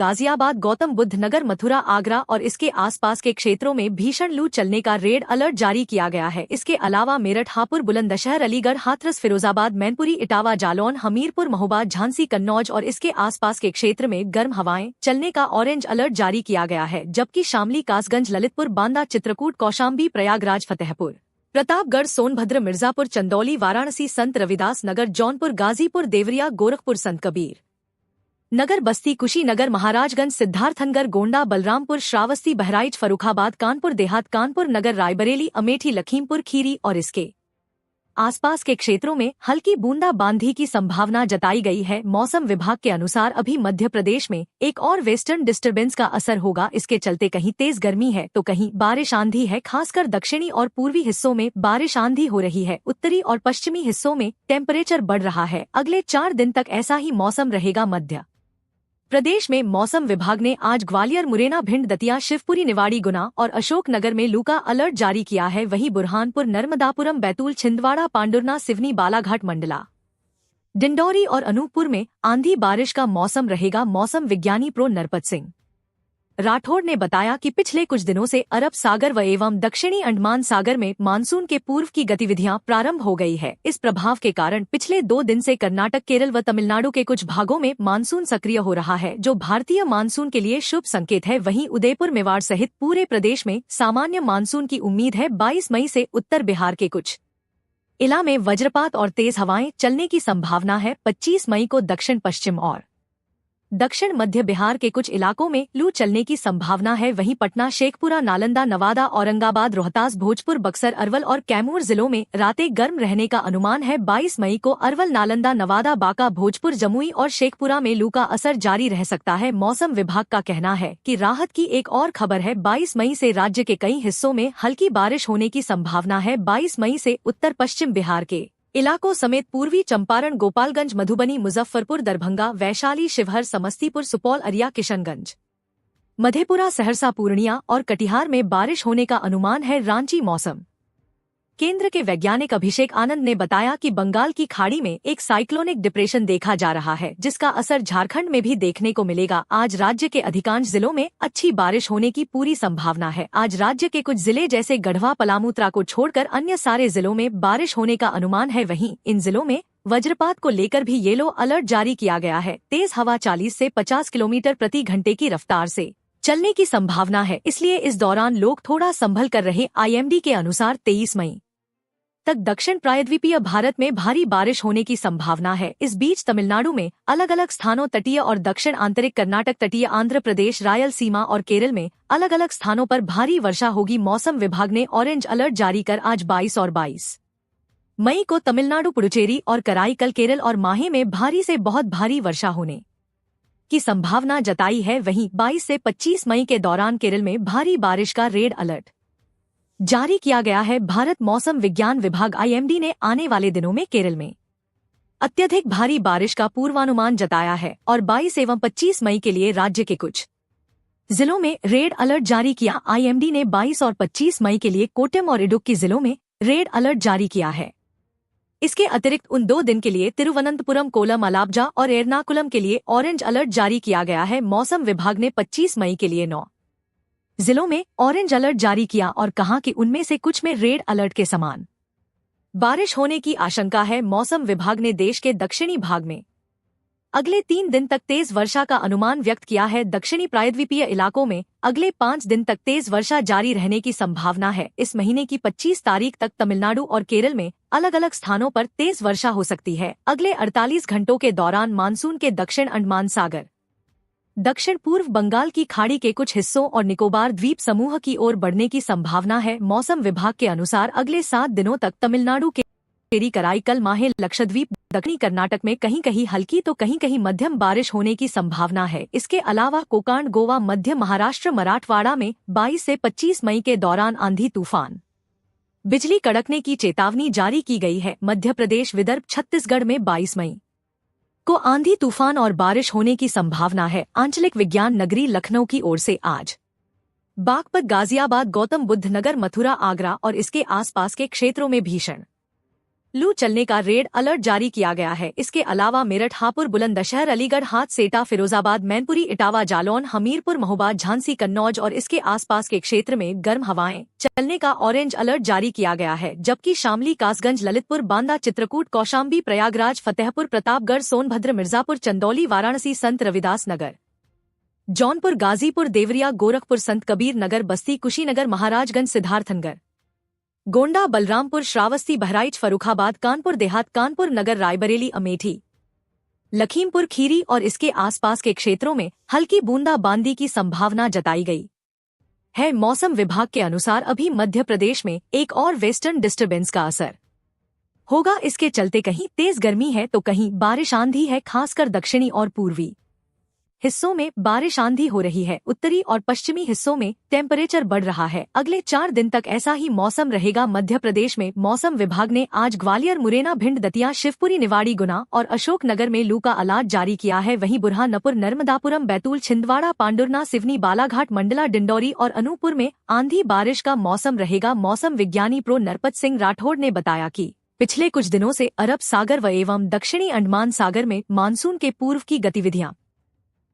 गाजियाबाद, गौतम बुद्ध नगर, मथुरा, आगरा और इसके आसपास के क्षेत्रों में भीषण लू चलने का रेड अलर्ट जारी किया गया है। इसके अलावा मेरठ, हापुड़, बुलंदशहर, अलीगढ़, हाथरस, फिरोजाबाद, मैनपुरी, इटावा, जालौन, हमीरपुर, महोबा, झांसी, कन्नौज और इसके आसपास के क्षेत्र में गर्म हवाएं चलने का ऑरेंज अलर्ट जारी किया गया है, जबकि शामली, कासगंज, ललितपुर, बांदा, चित्रकूट, कौशाम्बी, प्रयागराज, फतेहपुर, प्रतापगढ़, सोनभद्र, मिर्जापुर, चंदौली, वाराणसी, संत रविदास नगर, जौनपुर, गाजीपुर, देवरिया, गोरखपुर, संत कबीर नगर, बस्ती, कुशीनगर, महाराजगंज, सिद्धार्थनगर, गोंडा, बलरामपुर, श्रावस्ती, बहराइच, फर्रुखाबाद, कानपुर देहात, कानपुर नगर, रायबरेली, अमेठी, लखीमपुर खीरी और इसके आसपास के क्षेत्रों में हल्की बूंदाबांदी की संभावना जताई गई है। मौसम विभाग के अनुसार अभी मध्य प्रदेश में एक और वेस्टर्न डिस्टर्बेंस का असर होगा। इसके चलते कहीं तेज गर्मी है तो कहीं बारिश आंधी है। खासकर दक्षिणी और पूर्वी हिस्सों में बारिश आंधी हो रही है। उत्तरी और पश्चिमी हिस्सों में टेम्परेचर बढ़ रहा है। अगले 4 दिन तक ऐसा ही मौसम रहेगा। मध्य प्रदेश में मौसम विभाग ने आज ग्वालियर, मुरैना, भिंड, दतिया, शिवपुरी, निवाड़ी, गुना और अशोकनगर में लू का अलर्ट जारी किया है। वहीं बुरहानपुर, नर्मदापुरम, बैतूल, छिंदवाड़ा, पांडुरना, सिवनी, बालाघाट, मंडला, डिंडौरी और अनूपपुर में आंधी बारिश का मौसम रहेगा। मौसम विज्ञानी प्रो नरपत सिंह राठौड़ ने बताया कि पिछले कुछ दिनों से अरब सागर व एवं दक्षिणी अंडमान सागर में मानसून के पूर्व की गतिविधियां प्रारंभ हो गई है। इस प्रभाव के कारण पिछले 2 दिन से कर्नाटक, केरल व तमिलनाडु के कुछ भागों में मानसून सक्रिय हो रहा है, जो भारतीय मानसून के लिए शुभ संकेत है। वहीं उदयपुर, मेवाड़ सहित पूरे प्रदेश में सामान्य मानसून की उम्मीद है। 22 मई से उत्तर बिहार के कुछ इलाकों में वज्रपात और तेज हवाएं चलने की संभावना है। 25 मई को दक्षिण पश्चिम और दक्षिण मध्य बिहार के कुछ इलाकों में लू चलने की संभावना है। वहीं पटना, शेखपुरा, नालंदा, नवादा, औरंगाबाद, रोहतास, भोजपुर, बक्सर, अरवल और कैमूर जिलों में रातें गर्म रहने का अनुमान है। 22 मई को अरवल, नालंदा, नवादा, बांका, भोजपुर, जमुई और शेखपुरा में लू का असर जारी रह सकता है। मौसम विभाग का कहना है कि राहत की एक और खबर है। 22 मई से राज्य के कई हिस्सों में हल्की बारिश होने की संभावना है। 22 मई से उत्तर पश्चिम बिहार के इलाकों समेत पूर्वी चंपारण, गोपालगंज, मधुबनी, मुजफ्फरपुर, दरभंगा, वैशाली, शिवहर, समस्तीपुर, सुपौल, अरिया, किशनगंज, मधेपुरा, सहरसा, पूर्णिया और कटिहार में बारिश होने का अनुमान है। रांची मौसम केंद्र के वैज्ञानिक अभिषेक आनंद ने बताया कि बंगाल की खाड़ी में एक साइक्लोनिक डिप्रेशन देखा जा रहा है, जिसका असर झारखंड में भी देखने को मिलेगा। आज राज्य के अधिकांश जिलों में अच्छी बारिश होने की पूरी संभावना है। आज राज्य के कुछ जिले जैसे गढ़वा, पलामू, त्रा को छोड़कर अन्य सारे जिलों में बारिश होने का अनुमान है। वहीं इन जिलों में वज्रपात को लेकर भी येलो अलर्ट जारी किया गया है। तेज हवा 40 से 50 किलोमीटर प्रति घंटे की रफ्तार से चलने की संभावना है, इसलिए इस दौरान लोग थोड़ा संभल कर रहे। IMD के अनुसार 23 मई तक दक्षिण प्रायद्वीपीय भारत में भारी बारिश होने की संभावना है। इस बीच तमिलनाडु में अलग अलग स्थानों, तटीय और दक्षिण आंतरिक कर्नाटक, तटीय आंध्र प्रदेश, रायलसीमा और केरल में अलग अलग स्थानों पर भारी वर्षा होगी। मौसम विभाग ने ऑरेंज अलर्ट जारी कर आज 22 और 22 मई को तमिलनाडु, पुडुचेरी और कराईकल, केरल और माहे में भारी से बहुत भारी वर्षा होने की संभावना जताई है। वहीं 22 से 25 मई के दौरान केरल में भारी बारिश का रेड अलर्ट जारी किया गया है। भारत मौसम विज्ञान विभाग IMD ने आने वाले दिनों में केरल में अत्यधिक भारी बारिश का पूर्वानुमान जताया है और 22 एवं 25 मई के लिए राज्य के कुछ जिलों में रेड अलर्ट जारी किया। IMD ने 22 और 25 मई के लिए कोट्टयम और इडुक्की जिलों में रेड अलर्ट जारी किया है। इसके अतिरिक्त उन 2 दिन के लिए तिरुवनंतपुरम, कोलम, अलाप्जा और एर्नाकुलम के लिए ऑरेंज अलर्ट जारी किया गया है। मौसम विभाग ने 25 मई के लिए 9 जिलों में ऑरेंज अलर्ट जारी किया और कहा कि उनमें से कुछ में रेड अलर्ट के समान बारिश होने की आशंका है। मौसम विभाग ने देश के दक्षिणी भाग में अगले 3 दिन तक तेज वर्षा का अनुमान व्यक्त किया है। दक्षिणी प्रायद्वीपीय इलाकों में अगले 5 दिन तक तेज वर्षा जारी रहने की संभावना है। इस महीने की 25 तारीख तक तमिलनाडु और केरल में अलग अलग स्थानों पर तेज वर्षा हो सकती है। अगले 48 घंटों के दौरान मानसून के दक्षिण अंडमान सागर, दक्षिण पूर्व बंगाल की खाड़ी के कुछ हिस्सों और निकोबार द्वीप समूह की ओर बढ़ने की संभावना है। मौसम विभाग के अनुसार अगले 7 दिनों तक तमिलनाडु के पुडुचेरी, कराईकल, माहे, लक्षद्वीप, दक्षिणी कर्नाटक में कहीं कहीं हल्की तो कहीं कहीं मध्यम बारिश होने की संभावना है। इसके अलावा कोंकण, गोवा, मध्य महाराष्ट्र, मराठवाड़ा में 22 से 25 मई के दौरान आंधी, तूफान, बिजली कड़कने की चेतावनी जारी की गई है। मध्य प्रदेश, विदर्भ, छत्तीसगढ़ में 22 मई को आंधी, तूफान और बारिश होने की संभावना है। आंचलिक विज्ञान नगरी लखनऊ की ओर से आज बागपत, गाजियाबाद, गौतम बुद्ध नगर, मथुरा, आगरा और इसके आसपास के क्षेत्रों में भीषण लू चलने का रेड अलर्ट जारी किया गया है। इसके अलावा मेरठ, हापुड़, बुलंदशहर, अलीगढ़, हाथसेटा, फिरोजाबाद, मैनपुरी, इटावा, जालौन, हमीरपुर, महोबा, झांसी, कन्नौज और इसके आसपास के क्षेत्र में गर्म हवाएं चलने का ऑरेंज अलर्ट जारी किया गया है, जबकि शामली, कासगंज, ललितपुर, बांदा, चित्रकूट, कौशाम्बी, प्रयागराज, फतेहपुर, प्रतापगढ़, सोनभद्र, मिर्जापुर, चंदौली, वाराणसी, संत रविदास नगर, जौनपुर, गाजीपुर, देवरिया, गोरखपुर, संत कबीर नगर, बस्ती, कुशीनगर, महाराजगंज, सिद्धार्थनगर, गोंडा, बलरामपुर, श्रावस्ती, बहराइच, फर्रुखाबाद, कानपुर देहात, कानपुर नगर, रायबरेली, अमेठी, लखीमपुर खीरी और इसके आसपास के क्षेत्रों में हल्की बूंदाबांदी की संभावना जताई गई है। मौसम विभाग के अनुसार अभी मध्य प्रदेश में एक और वेस्टर्न डिस्टर्बेंस का असर होगा। इसके चलते कहीं तेज गर्मी है तो कहीं बारिश आंधी है। खासकर दक्षिणी और पूर्वी हिस्सों में बारिश आंधी हो रही है। उत्तरी और पश्चिमी हिस्सों में टेम्परेचर बढ़ रहा है। अगले 4 दिन तक ऐसा ही मौसम रहेगा। मध्य प्रदेश में मौसम विभाग ने आज ग्वालियर, मुरैना, भिंड, दतिया, शिवपुरी, निवाड़ी, गुना और अशोकनगर में लू का अलर्ट जारी किया है। वहीं बुरहानपुर, नर्मदापुरम, बैतूल, छिंदवाड़ा, पांडुरना, सिवनी, बालाघाट, मंडला, डिंडौरी और अनूपपुर में आंधी बारिश का मौसम रहेगा। मौसम विज्ञानी प्रो नरपत सिंह राठौड़ ने बताया कि पिछले कुछ दिनों से अरब सागर व एवं दक्षिणी अंडमान सागर में मानसून के पूर्व की गतिविधियां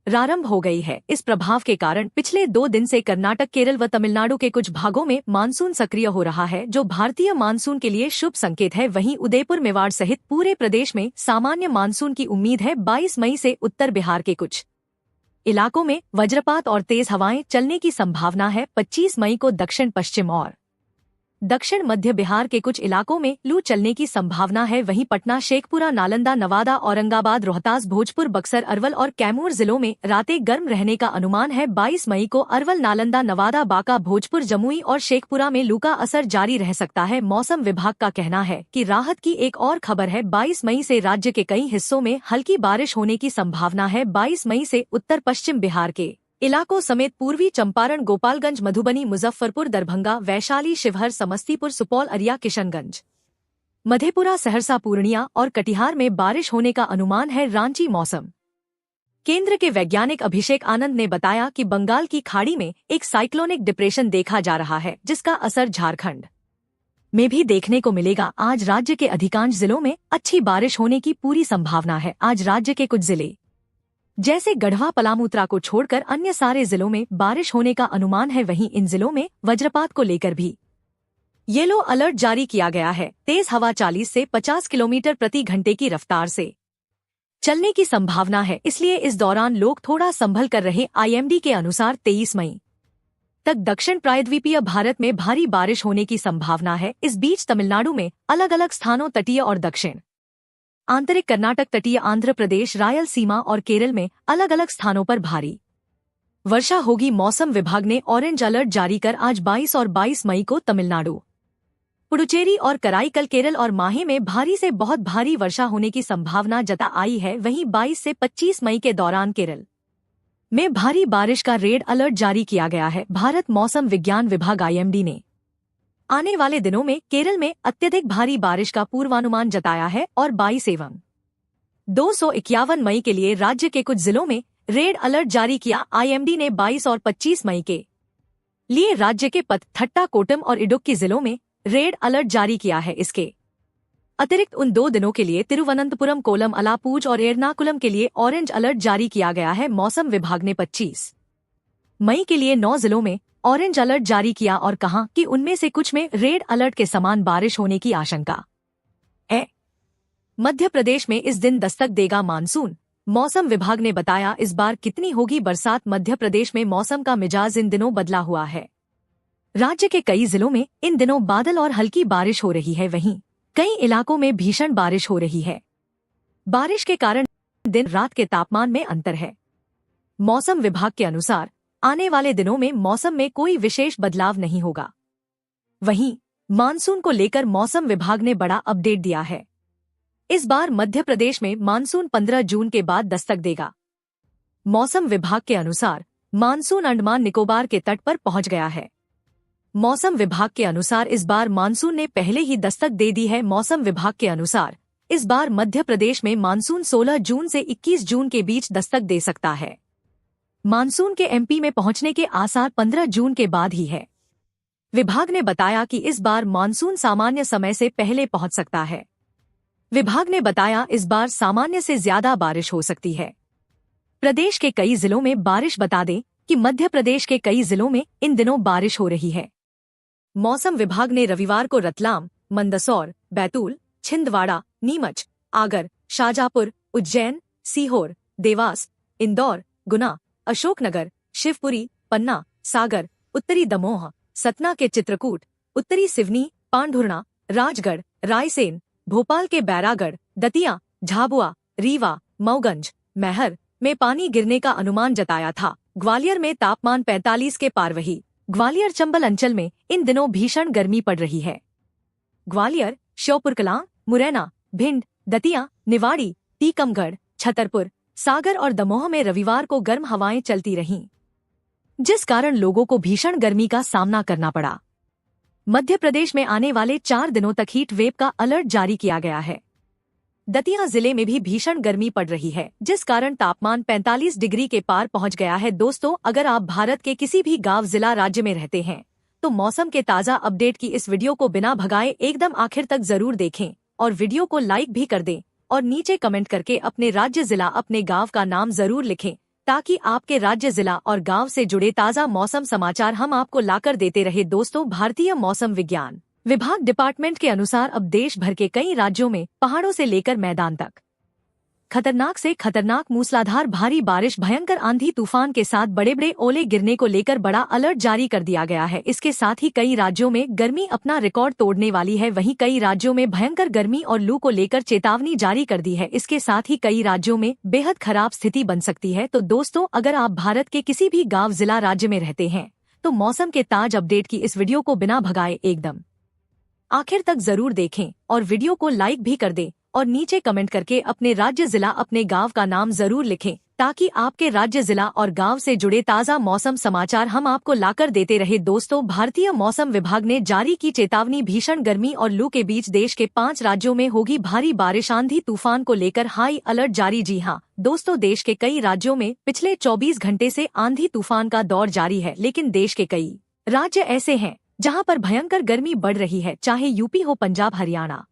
प्रारंभ हो गई है। इस प्रभाव के कारण पिछले 2 दिन से कर्नाटक, केरल व तमिलनाडु के कुछ भागों में मानसून सक्रिय हो रहा है, जो भारतीय मानसून के लिए शुभ संकेत है। वहीं उदयपुर, मेवाड़ सहित पूरे प्रदेश में सामान्य मानसून की उम्मीद है। 22 मई से उत्तर बिहार के कुछ इलाकों में वज्रपात और तेज हवाएं चलने की संभावना है। 25 मई को दक्षिण पश्चिम और दक्षिण मध्य बिहार के कुछ इलाकों में लू चलने की संभावना है। वहीं पटना, शेखपुरा, नालंदा, नवादा, औरंगाबाद, रोहतास, भोजपुर, बक्सर, अरवल और कैमूर जिलों में रातें गर्म रहने का अनुमान है। 22 मई को अरवल, नालंदा, नवादा, बांका, भोजपुर, जमुई और शेखपुरा में लू का असर जारी रह सकता है। मौसम विभाग का कहना है कि राहत की एक और खबर है। 22 मई से राज्य के कई हिस्सों में हल्की बारिश होने की संभावना है। 22 मई से उत्तर पश्चिम बिहार के इलाकों समेत पूर्वी चंपारण, गोपालगंज, मधुबनी, मुजफ्फरपुर, दरभंगा, वैशाली, शिवहर, समस्तीपुर, सुपौल, अरिया, किशनगंज, मधेपुरा, सहरसा, पूर्णिया और कटिहार में बारिश होने का अनुमान है। रांची मौसम केंद्र के वैज्ञानिक अभिषेक आनंद ने बताया कि बंगाल की खाड़ी में एक साइक्लोनिक डिप्रेशन देखा जा रहा है, जिसका असर झारखंड में भी देखने को मिलेगा। आज राज्य के अधिकांश जिलों में अच्छी बारिश होने की पूरी संभावना है। आज राज्य के कुछ जिले जैसे गढ़वा, पलामू को छोड़कर अन्य सारे जिलों में बारिश होने का अनुमान है। वहीं इन जिलों में वज्रपात को लेकर भी येलो अलर्ट जारी किया गया है। तेज हवा 40 से 50 किलोमीटर प्रति घंटे की रफ्तार से चलने की संभावना है, इसलिए इस दौरान लोग थोड़ा संभल कर रहे। आईएमडी के अनुसार 23 मई तक दक्षिण प्रायद्वीपीय भारत में भारी बारिश होने की संभावना है। इस बीच तमिलनाडु में अलग अलग स्थानों, तटीय और दक्षिण आंतरिक कर्नाटक, तटीय आंध्र प्रदेश, रायलसीमा और केरल में अलग अलग स्थानों पर भारी वर्षा होगी। मौसम विभाग ने ऑरेंज अलर्ट जारी कर आज 22 और 22 मई को तमिलनाडु, पुडुचेरी और कराईकल, केरल और माहे में भारी से बहुत भारी वर्षा होने की संभावना जताई है। वहीं 22 से 25 मई के दौरान केरल में भारी बारिश का रेड अलर्ट जारी किया गया है। भारत मौसम विज्ञान विभाग आईएमडी ने आने वाले दिनों में केरल में अत्यधिक भारी बारिश का पूर्वानुमान जताया है और 22 एवं 251 मई के लिए राज्य के कुछ जिलों में रेड अलर्ट जारी किया। आईएमडी ने 22 और 25 मई के लिए राज्य के पतथट्टा, कोटम और इडुक्की जिलों में रेड अलर्ट जारी किया है। इसके अतिरिक्त उन 2 दिनों के लिए तिरुवनंतपुरम, कोलम, अलापुझ और एर्नाकुलम के लिए ऑरेंज अलर्ट जारी किया गया है। मौसम विभाग ने 25 मई के लिए 9 जिलों में ऑरेंज अलर्ट जारी किया और कहा कि उनमें से कुछ में रेड अलर्ट के समान बारिश होने की आशंका है। मध्य प्रदेश में इस दिन दस्तक देगा मानसून। मौसम विभाग ने बताया इस बार कितनी होगी बरसात। मध्य प्रदेश में मौसम का मिजाज इन दिनों बदला हुआ है। राज्य के कई जिलों में इन दिनों बादल और हल्की बारिश हो रही है। वहीं कई इलाकों में भीषण बारिश हो रही है। बारिश के कारण दिन रात के तापमान में अंतर है। मौसम विभाग के अनुसार आने वाले दिनों में मौसम में कोई विशेष बदलाव नहीं होगा। वहीं मानसून को लेकर मौसम विभाग ने बड़ा अपडेट दिया है। इस बार मध्य प्रदेश में मानसून 15 जून के बाद दस्तक देगा। मौसम विभाग के अनुसार मानसून अंडमान निकोबार के तट पर पहुंच गया है। मौसम विभाग के अनुसार इस बार मानसून ने पहले ही दस्तक दे दी है। मौसम विभाग के अनुसार इस बार मध्य प्रदेश में मानसून 16 जून से 21 जून के बीच दस्तक दे सकता है। मानसून के एमपी में पहुंचने के आसार 15 जून के बाद ही है। विभाग ने बताया कि इस बार मानसून सामान्य समय से पहले पहुंच सकता है। विभाग ने बताया इस बार सामान्य से ज्यादा बारिश हो सकती है। प्रदेश के कई जिलों में बारिश। बता दें कि मध्य प्रदेश के कई जिलों में इन दिनों बारिश हो रही है। मौसम विभाग ने रविवार को रतलाम, मंदसौर, बैतूल, छिंदवाड़ा, नीमच, आगर, शाजापुर, उज्जैन, सीहोर, देवास, इंदौर, गुना, अशोकनगर, शिवपुरी, पन्ना, सागर, उत्तरी दमोह, सतना के चित्रकूट, उत्तरी सिवनी, पांढुर्णा, राजगढ़, रायसेन, भोपाल के बैरागढ़, दतिया, झाबुआ, रीवा, मऊगंज, मैहर में पानी गिरने का अनुमान जताया था। ग्वालियर में तापमान 45 के पार रही। ग्वालियर चंबल अंचल में इन दिनों भीषण गर्मी पड़ रही है। ग्वालियर, श्योपुरकलां, मुरैना, भिंड, दतिया, निवाड़ी, टीकमगढ़, छतरपुर, सागर और दमोह में रविवार को गर्म हवाएं चलती रहीं, जिस कारण लोगों को भीषण गर्मी का सामना करना पड़ा। मध्य प्रदेश में आने वाले 4 दिनों तक हीट वेव का अलर्ट जारी किया गया है। दतिया जिले में भी भीषण गर्मी पड़ रही है, जिस कारण तापमान 45 डिग्री के पार पहुंच गया है। दोस्तों, अगर आप भारत के किसी भी गांव, जिला, राज्य में रहते हैं तो मौसम के ताज़ा अपडेट की इस वीडियो को बिना भगाए एकदम आखिर तक जरूर देखें और वीडियो को लाइक भी कर दें और नीचे कमेंट करके अपने राज्य, जिला, अपने गाँव का नाम जरूर लिखें, ताकि आपके राज्य, जिला और गांव से जुड़े ताज़ा मौसम समाचार हम आपको लाकर देते रहे। दोस्तों, भारतीय मौसम विज्ञान विभाग डिपार्टमेंट के अनुसार अब देश भर के कई राज्यों में पहाड़ों से लेकर मैदान तक खतरनाक से खतरनाक मूसलाधार भारी बारिश, भयंकर आंधी तूफान के साथ बड़े बड़े ओले गिरने को लेकर बड़ा अलर्ट जारी कर दिया गया है। इसके साथ ही कई राज्यों में गर्मी अपना रिकॉर्ड तोड़ने वाली है। वहीं कई राज्यों में भयंकर गर्मी और लू को लेकर चेतावनी जारी कर दी है। इसके साथ ही कई राज्यों में बेहद खराब स्थिति बन सकती है। तो दोस्तों, अगर आप भारत के किसी भी गाँव, जिला, राज्य में रहते हैं तो मौसम के ताज अपडेट की इस वीडियो को बिना भगाए एकदम आखिर तक जरूर देखें और वीडियो को लाइक भी कर दें और नीचे कमेंट करके अपने राज्य, जिला, अपने गांव का नाम जरूर लिखें, ताकि आपके राज्य, जिला और गांव से जुड़े ताज़ा मौसम समाचार हम आपको लाकर देते रहे। दोस्तों, भारतीय मौसम विभाग ने जारी की चेतावनी, भीषण गर्मी और लू के बीच देश के 5 राज्यों में होगी भारी बारिश, आंधी तूफान को लेकर हाई अलर्ट जारी। जी हां दोस्तों, देश के कई राज्यों में पिछले 24 घंटे से आंधी तूफान का दौर जारी है, लेकिन देश के कई राज्य ऐसे हैं जहां पर भयंकर गर्मी बढ़ रही है, चाहे यूपी हो, पंजाब, हरियाणा,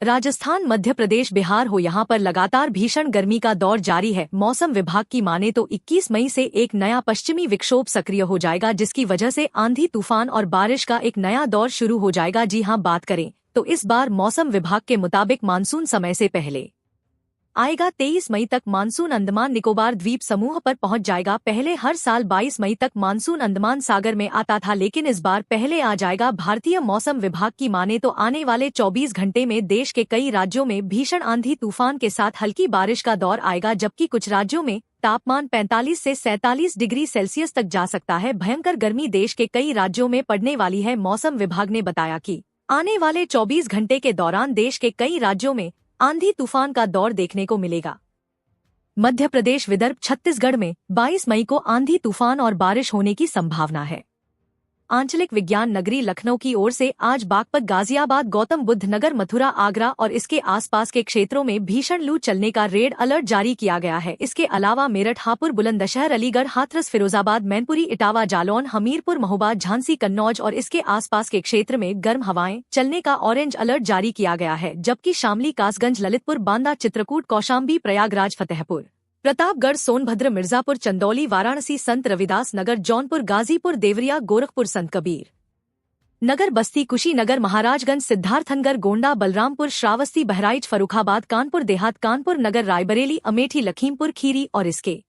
राजस्थान, मध्य प्रदेश, बिहार हो, यहां पर लगातार भीषण गर्मी का दौर जारी है। मौसम विभाग की माने तो 21 मई से एक नया पश्चिमी विक्षोभ सक्रिय हो जाएगा, जिसकी वजह से आंधी तूफान और बारिश का एक नया दौर शुरू हो जाएगा। जी हां, बात करें तो इस बार मौसम विभाग के मुताबिक मानसून समय से पहले आएगा। 23 मई तक मानसून अंडमान निकोबार द्वीप समूह पर पहुंच जाएगा। पहले हर साल 22 मई तक मानसून अंडमान सागर में आता था, लेकिन इस बार पहले आ जाएगा। भारतीय मौसम विभाग की माने तो आने वाले 24 घंटे में देश के कई राज्यों में भीषण आंधी तूफान के साथ हल्की बारिश का दौर आएगा, जबकि कुछ राज्यों में तापमान 45 से 47 डिग्री सेल्सियस तक जा सकता है। भयंकर गर्मी देश के कई राज्यों में पड़ने वाली है। मौसम विभाग ने बताया कि आने वाले 24 घंटे के दौरान देश के कई राज्यों में आंधी तूफान का दौर देखने को मिलेगा। मध्य प्रदेश, विदर्भ, छत्तीसगढ़ में 22 मई को आंधी तूफान और बारिश होने की संभावना है। आंचलिक विज्ञान नगरी लखनऊ की ओर से आज बागपत, गाजियाबाद, गौतम बुद्ध नगर, मथुरा, आगरा और इसके आसपास के क्षेत्रों में भीषण लू चलने का रेड अलर्ट जारी किया गया है। इसके अलावा मेरठ, हापुड़, बुलंदशहर, अलीगढ़, हाथरस, फिरोजाबाद, मैनपुरी, इटावा, जालौन, हमीरपुर, महोबा, झांसी, कन्नौज और इसके आसपास के क्षेत्र में गर्म हवाएं चलने का ऑरेंज अलर्ट जारी किया गया है, जबकि शामली, कासगंज, ललितपुर, बांदा, चित्रकूट, कौशाम्बी, प्रयागराज, फतेहपुर, प्रतापगढ़, सोनभद्र, मिर्जापुर, चंदौली, वाराणसी, संत रविदास नगर, जौनपुर, गाजीपुर, देवरिया, गोरखपुर, संत कबीर नगर, बस्ती, कुशीनगर, महाराजगंज, सिद्धार्थनगर, गोंडा, बलरामपुर, श्रावस्ती, बहराइच, फर्रुखाबाद, कानपुर देहात, कानपुर नगर, रायबरेली, अमेठी, लखीमपुर खीरी और इसके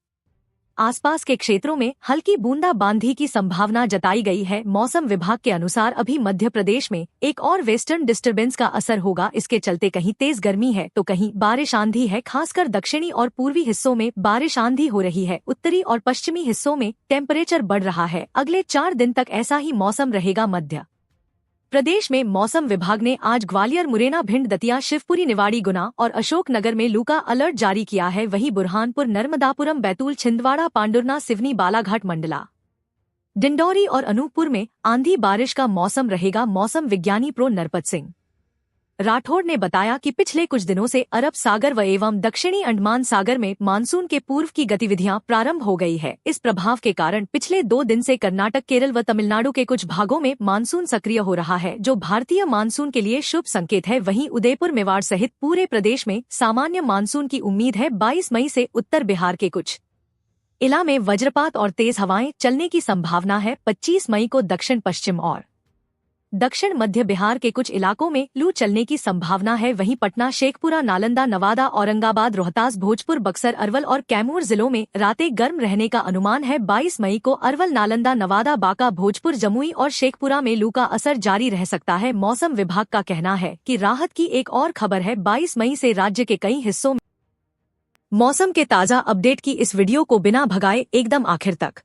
आसपास के क्षेत्रों में हल्की बूंदाबांदी की संभावना जताई गई है। मौसम विभाग के अनुसार अभी मध्य प्रदेश में एक और वेस्टर्न डिस्टर्बेंस का असर होगा। इसके चलते कहीं तेज गर्मी है तो कहीं बारिश आंधी है। खासकर दक्षिणी और पूर्वी हिस्सों में बारिश आंधी हो रही है। उत्तरी और पश्चिमी हिस्सों में टेम्परेचर बढ़ रहा है। अगले 4 दिन तक ऐसा ही मौसम रहेगा। मध्य प्रदेश में मौसम विभाग ने आज ग्वालियर, मुरैना, भिंड, दतिया, शिवपुरी, निवाड़ी, गुना और अशोकनगर में लू का अलर्ट जारी किया है। वहीं बुरहानपुर, नर्मदापुरम, बैतूल, छिंदवाड़ा, पांडुर्ना, सिवनी, बालाघाट, मंडला, डिंडौरी और अनूपपुर में आंधी बारिश का मौसम रहेगा। मौसम विज्ञानी प्रो नरपत सिंह राठौड़ ने बताया कि पिछले कुछ दिनों से अरब सागर व एवं दक्षिणी अंडमान सागर में मानसून के पूर्व की गतिविधियां प्रारंभ हो गई है। इस प्रभाव के कारण पिछले 2 दिन से कर्नाटक, केरल व तमिलनाडु के कुछ भागों में मानसून सक्रिय हो रहा है, जो भारतीय मानसून के लिए शुभ संकेत है। वहीं उदयपुर, मेवाड़ सहित पूरे प्रदेश में सामान्य मानसून की उम्मीद है। 22 मई से उत्तर बिहार के कुछ इलाकों में वज्रपात और तेज हवाएं चलने की संभावना है। 25 मई को दक्षिण पश्चिम और दक्षिण मध्य बिहार के कुछ इलाकों में लू चलने की संभावना है। वहीं पटना, शेखपुरा, नालंदा, नवादा, औरंगाबाद, रोहतास, भोजपुर, बक्सर, अरवल और कैमूर जिलों में रातें गर्म रहने का अनुमान है। 22 मई को अरवल, नालंदा, नवादा, बांका, भोजपुर, जमुई और शेखपुरा में लू का असर जारी रह सकता है। मौसम विभाग का कहना है कि राहत की एक और खबर है। 22 मई से राज्य के कई हिस्सों में मौसम के ताज़ा अपडेट की इस वीडियो को बिना भगाए एकदम आखिर तक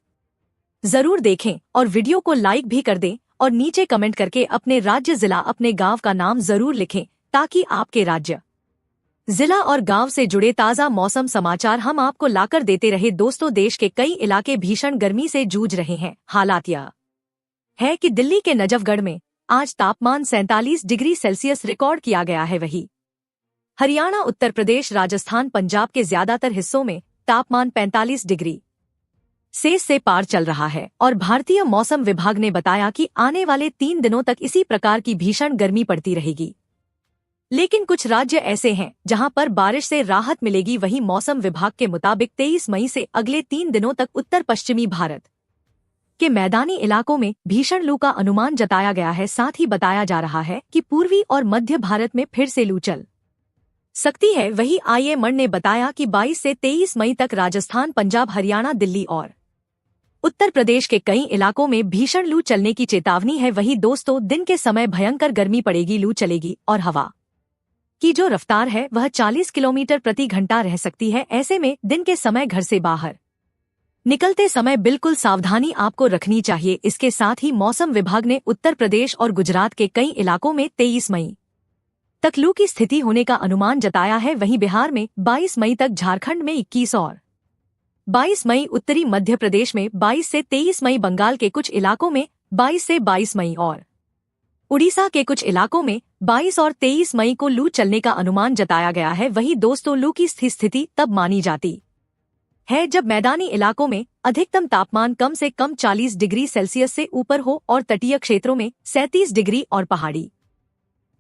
जरूर देखें और वीडियो को लाइक भी कर दें और नीचे कमेंट करके अपने राज्य, जिला, अपने गांव का नाम जरूर लिखें, ताकि आपके राज्य, जिला और गांव से जुड़े ताज़ा मौसम समाचार हम आपको लाकर देते रहे। दोस्तों, देश के कई इलाके भीषण गर्मी से जूझ रहे हैं। हालात यह है कि दिल्ली के नजफगढ़ में आज तापमान 47 डिग्री सेल्सियस रिकॉर्ड किया गया है। वहीं हरियाणा, उत्तर प्रदेश, राजस्थान, पंजाब के ज्यादातर हिस्सों में तापमान 45 डिग्री से पार चल रहा है और भारतीय मौसम विभाग ने बताया कि आने वाले 3 दिनों तक इसी प्रकार की भीषण गर्मी पड़ती रहेगी। लेकिन कुछ राज्य ऐसे हैं जहां पर बारिश से राहत मिलेगी। वहीं मौसम विभाग के मुताबिक 23 मई से अगले 3 दिनों तक उत्तर पश्चिमी भारत के मैदानी इलाकों में भीषण लू का अनुमान जताया गया है। साथ ही बताया जा रहा है कि पूर्वी और मध्य भारत में फिर से लू चल सकती है। वहीं IMD ने बताया कि 22 से 23 मई तक राजस्थान, पंजाब, हरियाणा, दिल्ली और उत्तर प्रदेश के कई इलाकों में भीषण लू चलने की चेतावनी है। वहीं दोस्तों, दिन के समय भयंकर गर्मी पड़ेगी, लू चलेगी और हवा की जो रफ्तार है वह 40 किलोमीटर प्रति घंटा रह सकती है। ऐसे में दिन के समय घर से बाहर निकलते समय बिल्कुल सावधानी आपको रखनी चाहिए। इसके साथ ही मौसम विभाग ने उत्तर प्रदेश और गुजरात के कई इलाकों में 23 मई तक लू की स्थिति होने का अनुमान जताया है। वहीं बिहार में 22 मई तक, झारखंड में 21 और 22 मई, उत्तरी मध्य प्रदेश में 22 से 23 मई, बंगाल के कुछ इलाकों में 22 से 22 मई और उड़ीसा के कुछ इलाकों में 22 और 23 मई को लू चलने का अनुमान जताया गया है। वहीं दोस्तों, लू की स्थिति तब मानी जाती है जब मैदानी इलाकों में अधिकतम तापमान कम से कम 40 डिग्री सेल्सियस से ऊपर हो और तटीय क्षेत्रों में 37 डिग्री और पहाड़ी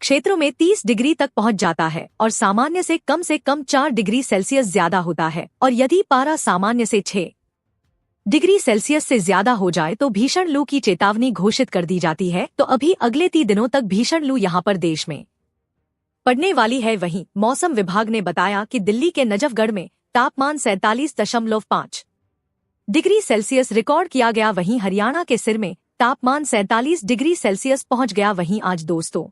क्षेत्रों में 30 डिग्री तक पहुंच जाता है और सामान्य से कम 4 डिग्री सेल्सियस ज्यादा होता है। और यदि पारा सामान्य से 6 डिग्री सेल्सियस से ज्यादा हो जाए तो भीषण लू की चेतावनी घोषित कर दी जाती है। तो अभी अगले 3 दिनों तक भीषण लू यहां पर देश में पड़ने वाली है। वहीं मौसम विभाग ने बताया कि दिल्ली के नजफगढ़ में तापमान 47.5 डिग्री सेल्सियस रिकॉर्ड किया गया। वहीं हरियाणा के सिर में तापमान 47 डिग्री सेल्सियस पहुंच गया। वहीं आज दोस्तों,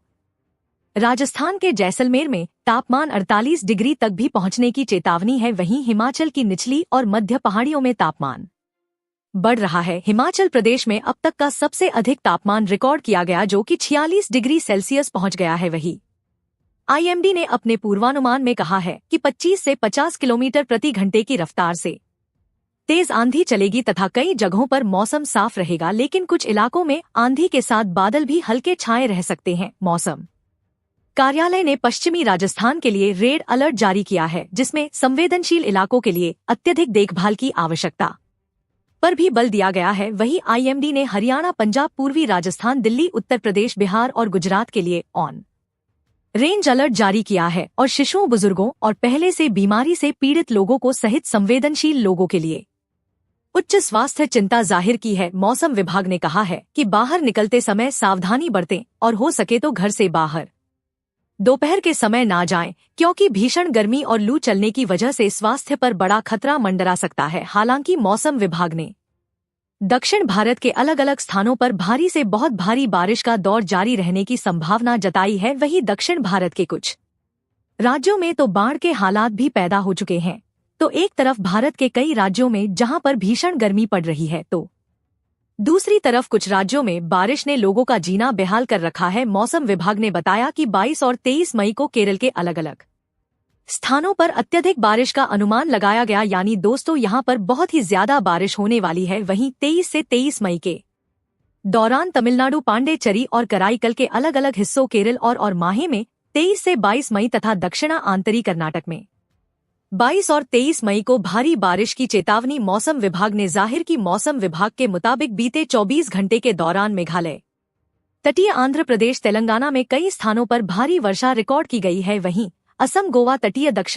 राजस्थान के जैसलमेर में तापमान 48 डिग्री तक भी पहुंचने की चेतावनी है। वहीं हिमाचल की निचली और मध्य पहाड़ियों में तापमान बढ़ रहा है। हिमाचल प्रदेश में अब तक का सबसे अधिक तापमान रिकॉर्ड किया गया, जो कि 46 डिग्री सेल्सियस पहुंच गया है। वहीं IMD ने अपने पूर्वानुमान में कहा है कि 25 से 50 किलोमीटर प्रति घंटे की रफ्तार से तेज आंधी चलेगी तथा कई जगहों पर मौसम साफ रहेगा, लेकिन कुछ इलाकों में आंधी के साथ बादल भी हल्के छाए रह सकते हैं। मौसम कार्यालय ने पश्चिमी राजस्थान के लिए रेड अलर्ट जारी किया है, जिसमें संवेदनशील इलाकों के लिए अत्यधिक देखभाल की आवश्यकता पर भी बल दिया गया है। वहीं IMD ने हरियाणा, पंजाब, पूर्वी राजस्थान, दिल्ली, उत्तर प्रदेश, बिहार और गुजरात के लिए ऑन रेंज अलर्ट जारी किया है और शिशुओं, बुजुर्गों और पहले से बीमारी से पीड़ित लोगों को सहित संवेदनशील लोगों के लिए उच्च स्वास्थ्य चिंता जाहिर की है। मौसम विभाग ने कहा है कि बाहर निकलते समय सावधानी बरतें और हो सके तो घर से बाहर दोपहर के समय ना जाएं, क्योंकि भीषण गर्मी और लू चलने की वजह से स्वास्थ्य पर बड़ा खतरा मंडरा सकता है। हालांकि मौसम विभाग ने दक्षिण भारत के अलग अलग स्थानों पर भारी से बहुत भारी बारिश का दौर जारी रहने की संभावना जताई है। वहीं दक्षिण भारत के कुछ राज्यों में तो बाढ़ के हालात भी पैदा हो चुके हैं। तो एक तरफ भारत के कई राज्यों में जहां पर भीषण गर्मी पड़ रही है, तो दूसरी तरफ कुछ राज्यों में बारिश ने लोगों का जीना बेहाल कर रखा है। मौसम विभाग ने बताया कि 22 और 23 मई को केरल के अलग अलग स्थानों पर अत्यधिक बारिश का अनुमान लगाया गया, यानी दोस्तों यहां पर बहुत ही ज्यादा बारिश होने वाली है। वहीं 23 से 23 मई के दौरान तमिलनाडु, पांडेचेरी और कराईकल के अलग अलग हिस्सों, केरल और माहे में 23 से 22 मई तथा दक्षिणा आंतरी कर्नाटक में 22 और 23 मई को भारी बारिश की चेतावनी मौसम विभाग ने जाहिर की। मौसम विभाग के मुताबिक बीते 24 घंटे के दौरान मेघालय, तटीय आंध्र प्रदेश, तेलंगाना में कई स्थानों पर भारी वर्षा रिकॉर्ड की गई है। वहीं असम, गोवा, तटीय दक्षिण